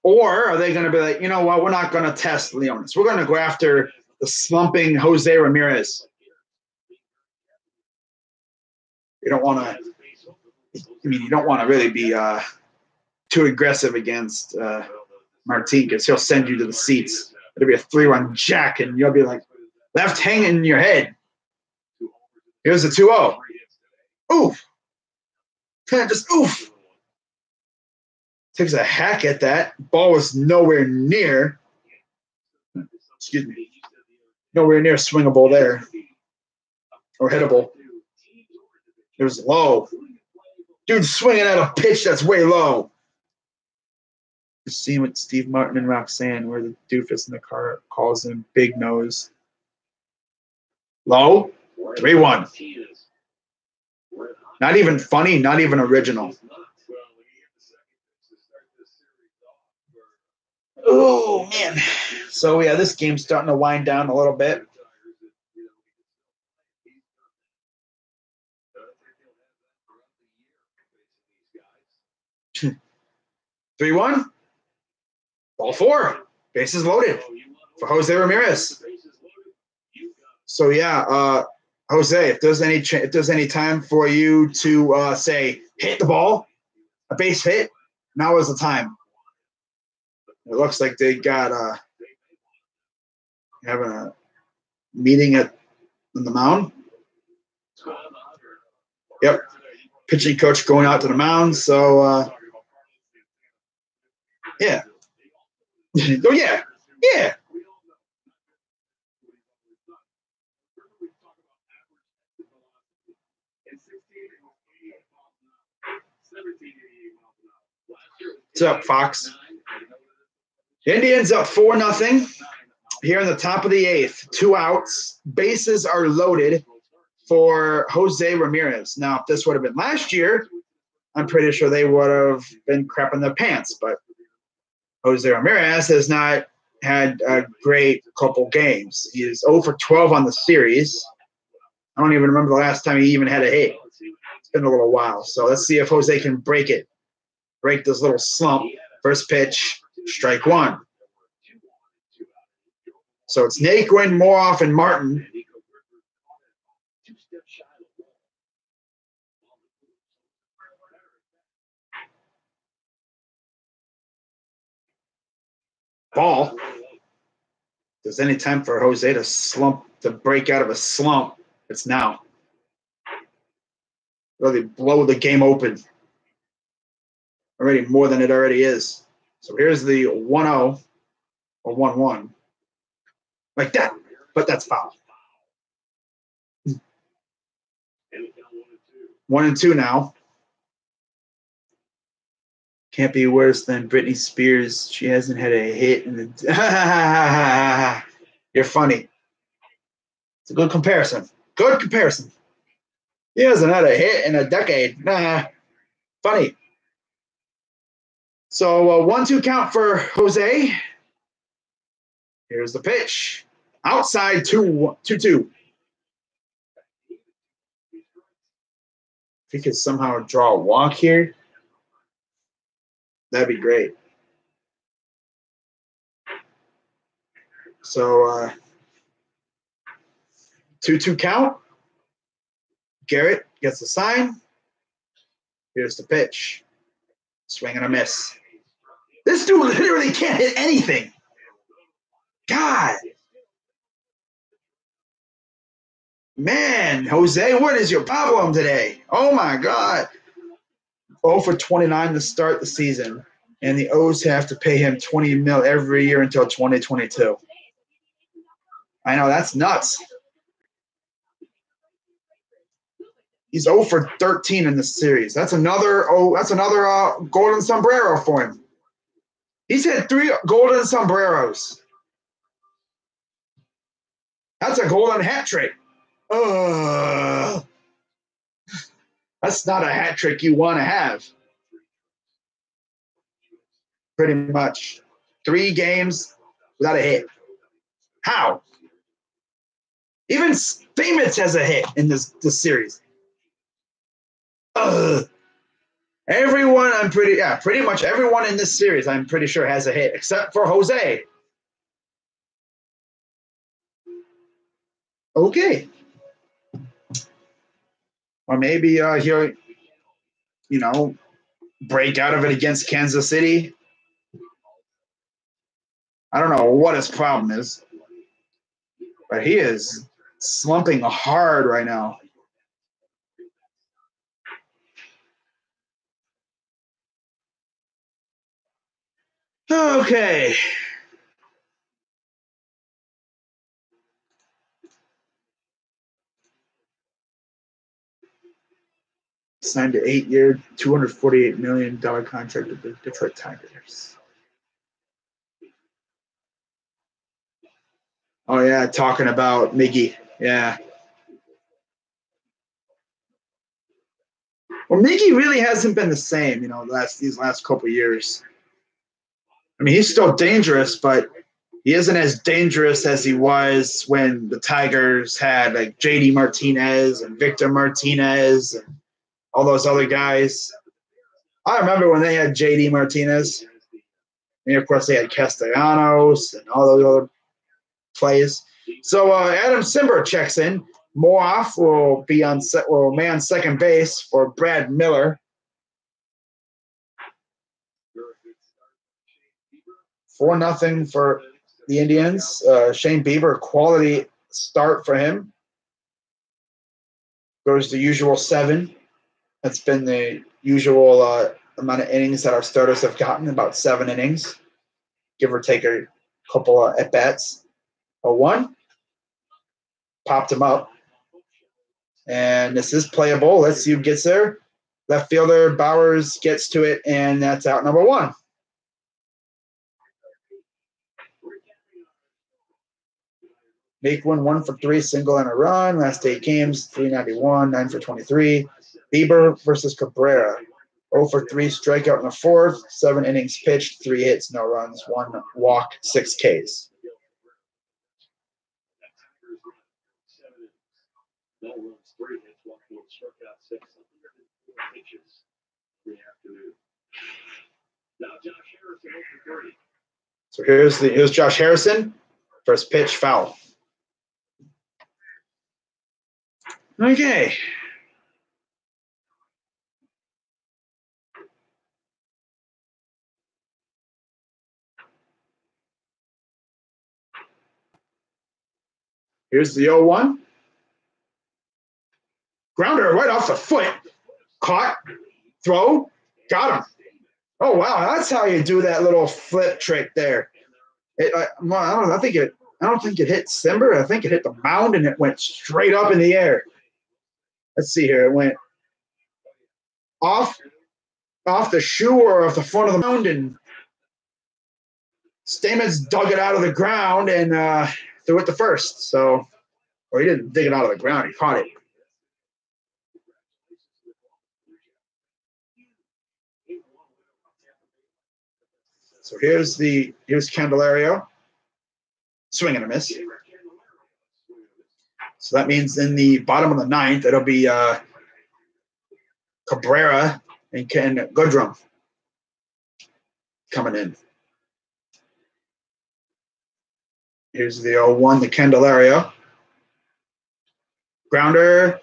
Or are they going to be like, you know what, we're not going to test Leonys. We're going to go after the slumping Jose Ramirez. You don't want to really be too aggressive against Martin because he'll send you to the seats. It'll be a 3-run jack, and you'll be like left hanging in your head. Here's the 2-0. Oof. Just oof. Takes a hack at that. Ball was nowhere near. Excuse me. Nowhere near swingable there. Or hittable. It was low. Dude swinging at a pitch that's way low. The scene with Steve Martin and Roxanne where the doofus in the car calls him Big Nose. Low. 3-1. Not even funny, not even original. Oh, man. So, yeah, this game's starting to wind down a little bit. Three 3-1. Ball 4. Bases loaded for Jose Ramirez. So, yeah, Jose, if there's any time for you to say, hit the ball, a base hit, now is the time. It looks like they got having a meeting on the mound. Yep. Pitching coach going out to the mound. So, yeah. Oh, yeah. Yeah. What's up, Fox? Indians up 4-0 here in the top of the 8th. 2 outs. Bases are loaded. for Jose Ramirez. Now, if this would have been last year, I'm pretty sure they would have been crapping their pants. But Jose Ramirez has not had a great couple games. He is 0 for 12 on the series. I don't even remember the last time he even had a hit. It's been a little while. So let's see if Jose can break it. Break this little slump. First pitch, strike one. So it's Naquin, Moroff, and Martin. Ball. If there's any time for Jose to break out of a slump, it's now. Really blow the game open. Already more than it already is. So here's the 1-0 or 1-1. Like that. But that's foul. 1-2 now. Can't be worse than Britney Spears. She hasn't had a hit in the You're funny. It's a good comparison. Good comparison. He hasn't had a hit in a decade. Funny. So 1-2 count for Jose. Here's the pitch. Outside 2-2. If he could somehow draw a walk here, that'd be great. So 2-2 count. Garrett gets the sign. Here's the pitch. Swing and a miss. This dude literally can't hit anything. God. Man, Jose, what is your problem today? Oh, my God. 0 for 29 to start the season, and the O's have to pay him $20 million every year until 2022. I know, that's nuts. He's 0 for 13 in this series. That's another golden sombrero for him. He's had 3 golden sombreros. That's a golden hat trick. That's not a hat trick you want to have. Pretty much. 3 games without a hit. How? Even Stamets has a hit in this series. Everyone, pretty much everyone in this series, I'm pretty sure has a hit, except for Jose. Okay. Or maybe he'll, break out of it against Kansas City. I don't know what his problem is, but he is slumping hard right now. Okay. Signed an 8-year, $248 million contract with the Detroit Tigers. Oh, yeah, talking about Miggy. Yeah. Well, Miggy really hasn't been the same, these last couple of years. I mean, he's still dangerous, but he isn't as dangerous as he was when the Tigers had like JD Martinez and Victor Martinez and all those other guys. I remember when they had JD Martinez. And of course, they had Castellanos and all those other plays. So Adam Simber checks in. Moroff will man second base for Brad Miller. 4-0 for the Indians. Shane Bieber, quality start for him. Goes the usual 7. That's been the usual amount of innings that our starters have gotten, about 7 innings, give or take a couple of at-bats. 0-1. Popped him up. And this is playable. Let's see who gets there. Left fielder Bowers gets to it, and that's out number 1. Make 1 for 3, single and a run. Last 8 games, 391, 9 for 23. Bieber versus Cabrera. 0 for 3, strikeout in the fourth. 7 innings pitched, 3 hits, no runs, 1 walk, 6 Ks. No runs, 3 hits, 1 field, struck out 6, 104 pitches in the afternoon. Now Josh Harrison over 30. So here's Josh Harrison. First pitch, foul. Okay. Here's the 0-1. Grounder right off the foot. Caught. Throw. Got him. Oh, wow. That's how you do that little flip trick there. I don't think it hit Simber. I think it hit the mound and it went straight up in the air. Let's see here. It went off the shoe or off the front of the mound, and Stamens dug it out of the ground and threw it to first. So, or he didn't dig it out of the ground. He caught it. So here's Candelario. Swing and a miss. So that means in the bottom of the ninth, it'll be Cabrera and Goodrum coming in. Here's the 0-1, the Candelario. Grounder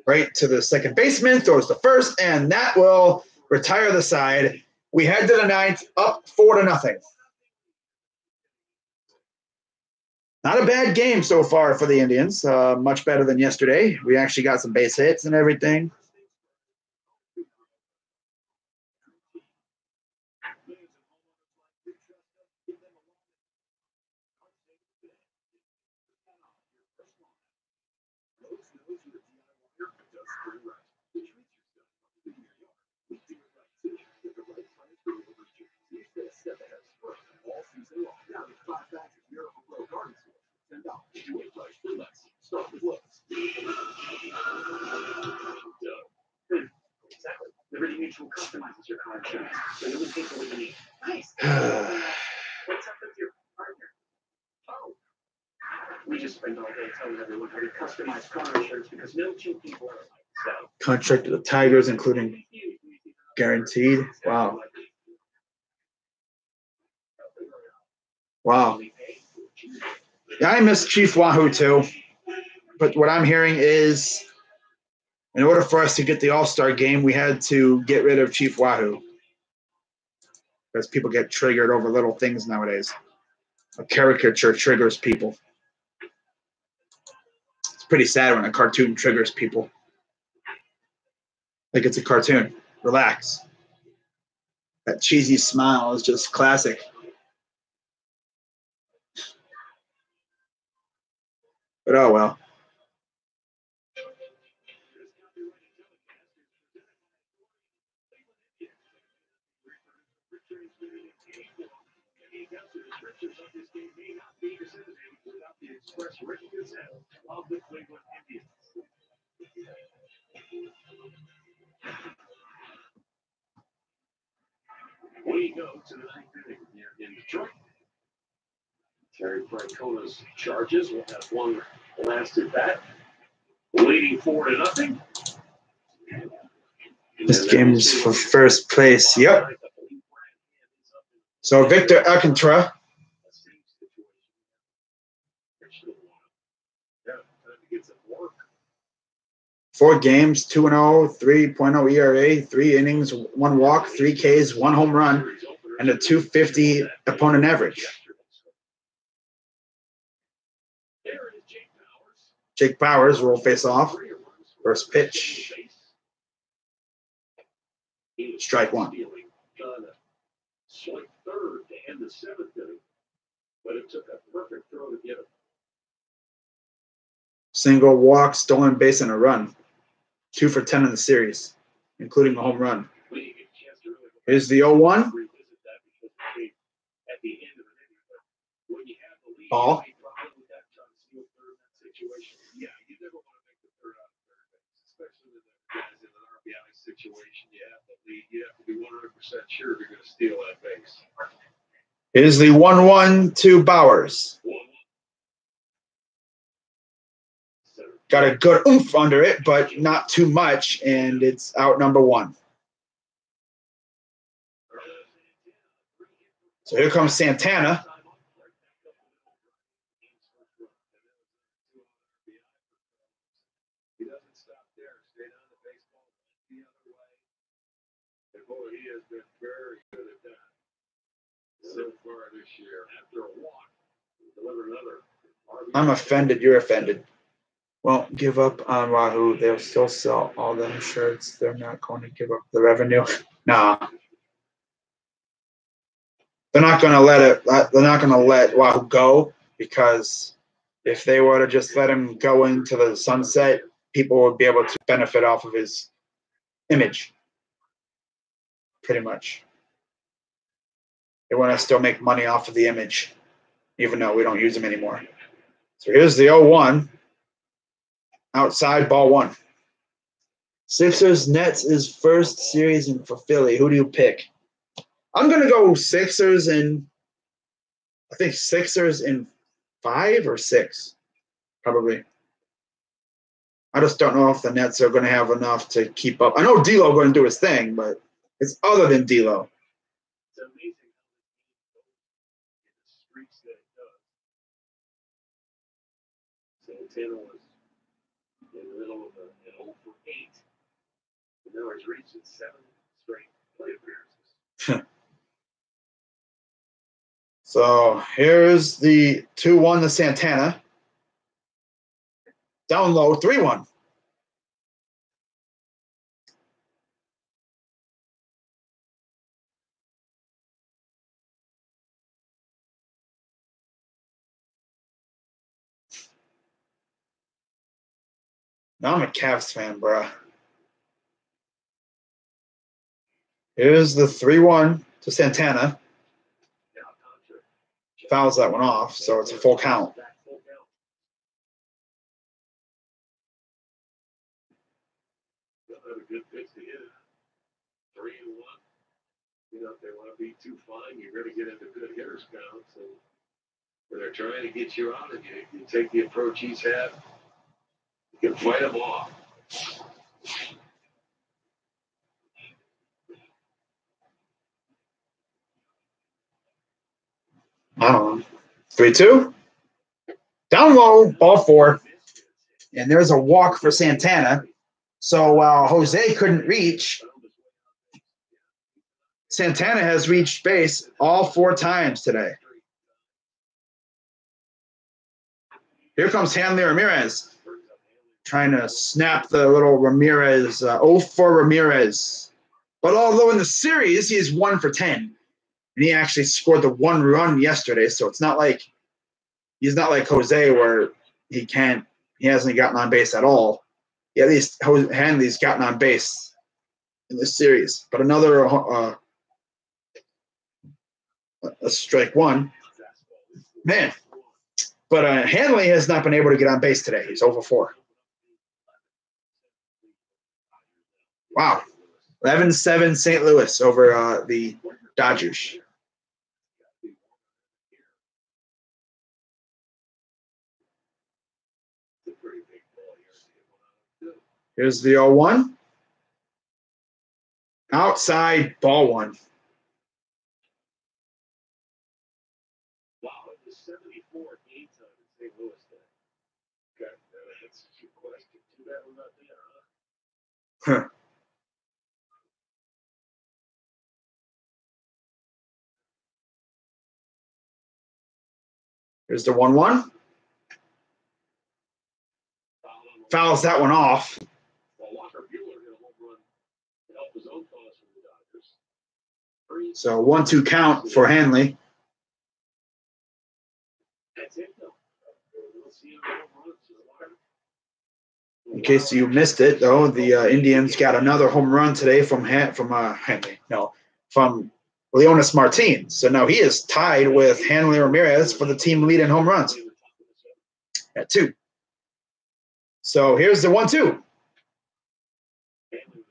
right to the second baseman, throws to first, and that will retire the side. We head to the ninth, up 4-0. Not a bad game so far for the Indians. Much better than yesterday. We actually got some base hits and everything. Exactly. Liberty Mutual customizes your car insurance, so you would take what you need. Nice. What's up with your partner? Oh. We just spend all day telling everyone how to customize car insurance because no two people are like so. Contract to the Tigers, including guaranteed. Wow. Wow. Yeah, I miss Chief Wahoo too. But what I'm hearing is, in order for us to get the All-Star game, we had to get rid of Chief Wahoo. Because people get triggered over little things nowadays. A caricature triggers people. It's pretty sad when a cartoon triggers people. Like it's a cartoon. Relax. That cheesy smile is just classic. But oh well. We go to the ninth inning here in Detroit. Terry Francona's charges will have one last at bat, leading 4-0. This game's for first place. Yep. So Victor Alcantara. 4 games, 2-0, 3.0 ERA, 3 innings, 1 walk, 3 Ks, 1 home run, and a .250 opponent average. Jake Bauers will face off. First pitch. Strike 1. Swing third to end the 7th inning, but it took a perfect throw to get him. Single, walk, stolen base, and a run. 2 for 10 in the series, including the home run. Here's the 0-1. Ball. Here's the 1-1 to Bowers. Got a good oomph under it, but not too much, and it's out number 1. So here comes Santana. He doesn't stop there. Stay on the baseball the other way. And boy, he has been very good at that so far this year. After a walk, he delivered another. I'm offended. You're offended. Won't give up on Wahoo. They'll still sell all them shirts. They're not going to give up the revenue. Nah. They're not going to let it. They're not going to let Wahoo go, because if they were to just let him go into the sunset, people would be able to benefit off of his image. Pretty much. They want to still make money off of the image, even though we don't use them anymore. So here's the 0-1. Outside, ball 1. Sixers Nets is first series in for Philly. Who do you pick? I'm gonna go Sixers in. I think Sixers in 5 or 6, probably. I just don't know if the Nets are going to have enough to keep up. I know D'Lo going to do his thing, but it's other than D'Lo. It's amazing how the streaks that it does. Santana was in the middle of an 0 for 8. And now he's reached 7 straight play appearances. So here's the 2-1 to Santana. Down low, 3-1. Now I'm a Cavs fan, bruh. Here's the 3-1 to Santana. Fouls that one off, so it's a full count. Have a good pitch to hit. 3-1. You know, if they want to be too fine, you're going to get into good hitters counts. And when they're trying to get you out of you, you take the approach he's had. You can fight them off. I don't know. 3-2. Down low, ball 4. And there's a walk for Santana. So while Jose couldn't reach, Santana has reached base all 4 times today. Here comes Hanley Ramirez, trying to snap the little Ramirez, 0 for Ramirez. But although in the series, he's 1 for 10. And he actually scored the 1 run yesterday, so it's not like he's not like Jose where he hasn't gotten on base at all. Yeah, at least Hanley's gotten on base in this series. But another a strike 1. Man. But Hanley has not been able to get on base today. He's 0 for 4. Wow. 11-7 St. Louis over the Dodgers. Here's the 0-1. Outside, ball 1. Wow, it was 74 game time in St. Louis today. Okay, that's a good question. Too bad we're not there, huh? Here's the 1-1. Fouls that one off. So 1-2 count for Hanley. In case you missed it, though, the Indians got another home run today from Leonis Martin. So now he is tied with Hanley Ramirez for the team lead in home runs at 2. So here's the 1-2.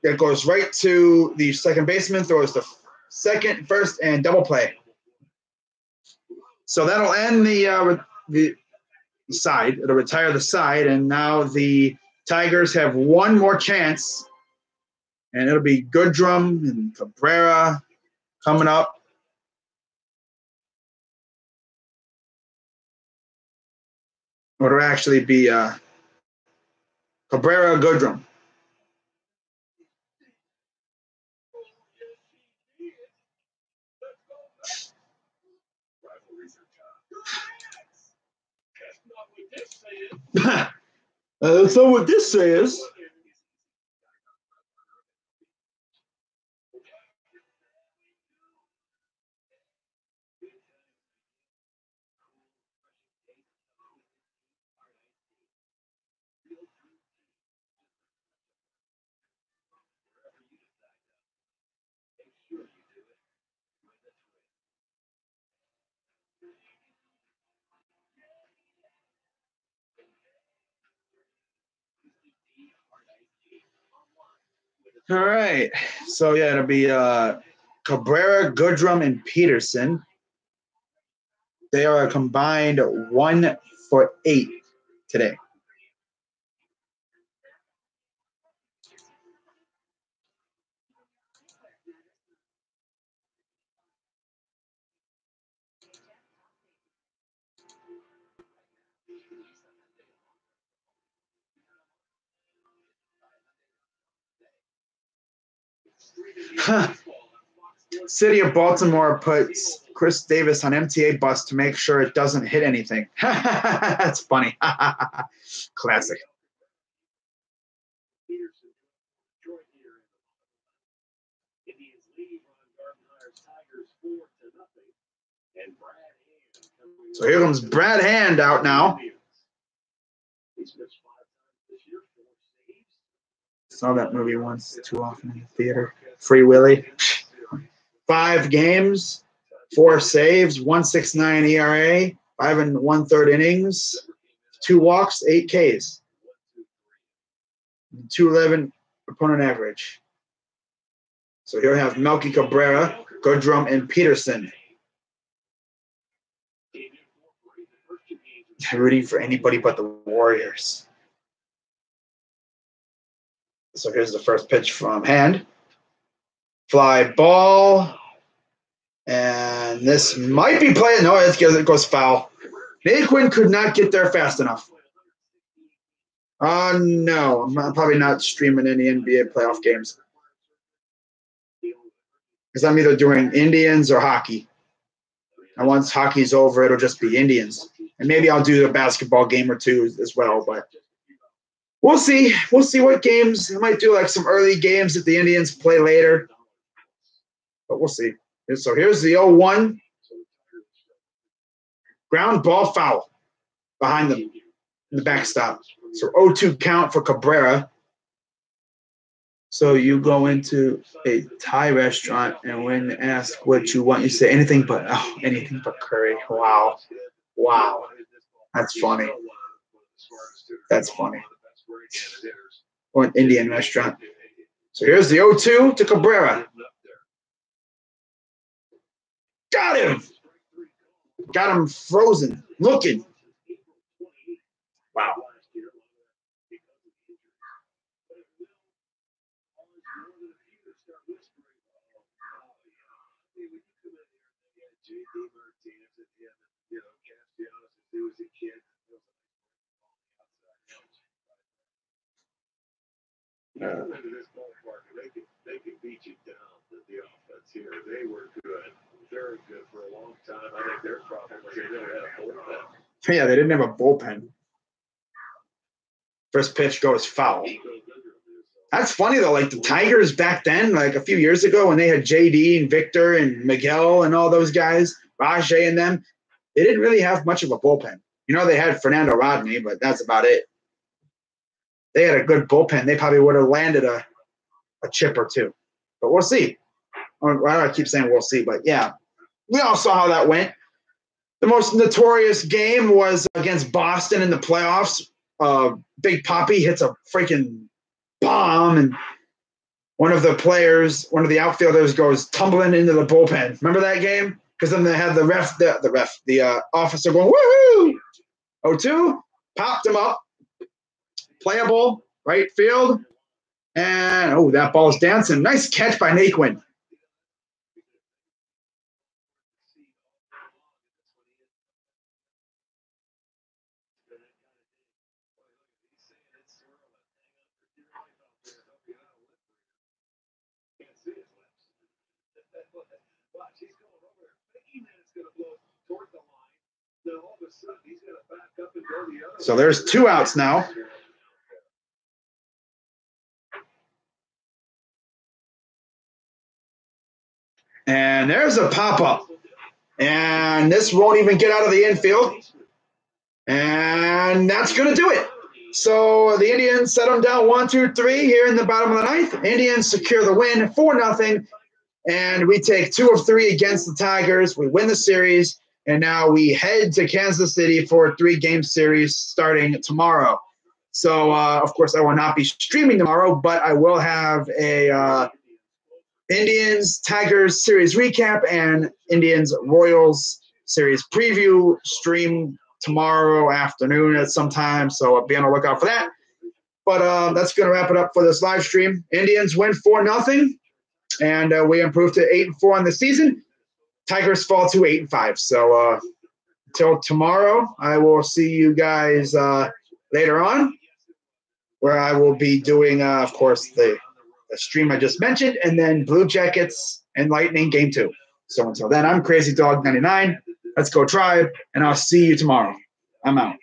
It goes right to the second baseman, throws the second, first, and double play. So that'll end the side. It'll retire the side, and now the Tigers have one more chance, and it'll be Goodrum and Cabrera coming up. Or it'll actually be Cabrera Goodrum. So what this says. All right. So, yeah, it'll be Cabrera, Goodrum, and Peterson. They are combined 1 for 8 today. City of Baltimore puts Chris Davis on MTA bus to make sure it doesn't hit anything. That's funny. Classic. So here comes Brad Hand out now. Saw that movie once too often in the theater. Free Willy. 5 games, 4 saves, 1.69 ERA, 5 1/3 innings, 2 walks, 8 Ks, 2.11 opponent average. So here we have Melky Cabrera, Goodrum, and Peterson. Rooting for anybody but the Warriors. So here's the first pitch from Hand. Fly ball. And this might be played. No, it goes foul. Naquin could not get there fast enough. No, I'm probably not streaming any NBA playoff games. Because I'm either doing Indians or hockey. And once hockey's over, it'll just be Indians. And maybe I'll do a basketball game or two as well. But we'll see. We'll see what games. I might do like some early games that the Indians play later. But we'll see. So here's the 0-1. Ground ball foul behind them in the backstop. So 0-2 count for Cabrera. So you go into a Thai restaurant and when asked what you want, you say anything but curry. Wow. Wow. That's funny. That's funny. Or an Indian restaurant. So here's the 0-2 to Cabrera. Got him. Got him frozen. Looking. Wow. They can beat you down to the offense here. They were good, very good for a long time. I think their problem was they didn't have a bullpen. Yeah, they didn't have a bullpen. First pitch goes foul. That's funny though. Like the Tigers back then, like a few years ago, when they had JD and Victor and Miguel and all those guys, Rajay and them, they didn't really have much of a bullpen. You know, they had Fernando Rodney, but that's about it. They had a good bullpen. They probably would have landed a chip or two. But we'll see. I keep saying we'll see, but yeah. We all saw how that went. The most notorious game was against Boston in the playoffs. Big Papi hits a freaking bomb, and one of the outfielders goes tumbling into the bullpen. Remember that game? because then they had the officer going, woohoo! 0-2, popped him up. Playable, right field. And, that ball's dancing. Nice catch by Naquin. So there's 2 outs now. And there's a pop-up. And this won't even get out of the infield. And that's going to do it. So the Indians set them down 1-2-3 here in the bottom of the ninth. Indians secure the win 4-0. And we take 2 of 3 against the Tigers. We win the series. And now we head to Kansas City for a 3-game series starting tomorrow. So, of course, I will not be streaming tomorrow, but I will have a Indians-Tigers series recap and Indians-Royals series preview stream tomorrow afternoon at some time. So I'll be on the lookout for that. But that's going to wrap it up for this live stream. Indians win 4-0, and we improve to 8-4 on the season. Tigers fall to 8-5. So until tomorrow, I will see you guys later on, where I will be doing, of course, the stream I just mentioned, and then Blue Jackets and Lightning Game 2. So until then, I'm Crazy Dog 99. Let's go Tribe, and I'll see you tomorrow. I'm out.